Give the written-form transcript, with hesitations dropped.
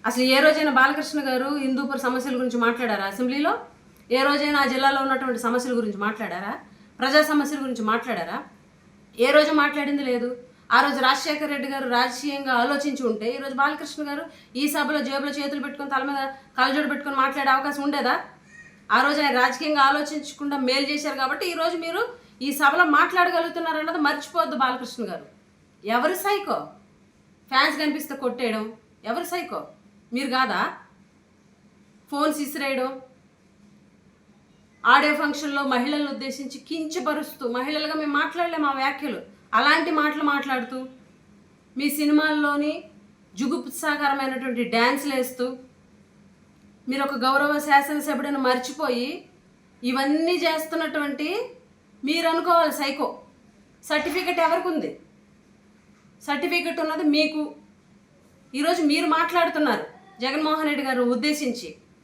అసలు ఏ రోజైనా బాలకృష్ణ గారు హిందూపూర్ సమస్యల గురించి మాట్లాడారా అసెంబ్లీలో? ఏ రోజైనా ఆ జిల్లాలో ఉన్నటువంటి సమస్యల గురించి మాట్లాడారా? ప్రజా సమస్యల గురించి మాట్లాడారా? ఏ రోజు మాట్లాడింది లేదు. ఆ రోజు రాజశేఖర రెడ్డి గారు రాజకీయంగా ఆలోచించి ఉంటే ఈరోజు బాలకృష్ణ గారు ఈ సభలో జేబులో చేతులు పెట్టుకొని తల మీద కలజోడు పెట్టుకొని మాట్లాడే అవకాశం ఉండేదా? ఆ రోజు ఆయన రాజకీయంగా ఆలోచించకుండా మేలు చేశారు కాబట్టి ఈరోజు మీరు ఈ సభలో మాట్లాడగలుగుతున్నారు అన్నది మర్చిపోవద్దు బాలకృష్ణ గారు. ఎవరు సైకో? ఫ్యాన్స్ కనిపిస్తే కొట్టేయడం ఎవరు సైకో? మీరు కాదా? ఫోన్స్ ఇసిరేయడం, ఆడియో ఫంక్షన్లో మహిళలను ఉద్దేశించి కించపరుస్తూ, మహిళలుగా మేము మాట్లాడలేము ఆ వ్యాఖ్యలు, అలాంటి మాటలు మాట్లాడుతూ, మీ సినిమాల్లోని జుగుప్సాకరమైనటువంటి డ్యాన్స్లు వేస్తూ, మీరు ఒక గౌరవ శాసనసభ్యుడిని మర్చిపోయి ఇవన్నీ చేస్తున్నటువంటి మీరు అనుకోవాలి సైకో. సర్టిఫికెట్ ఎవరికి ఉంది? సర్టిఫికెట్ ఉన్నది మీకు. ఈరోజు మీరు మాట్లాడుతున్నారు జగన్మోహన్ రెడ్డి గారు ఉద్దేశించి.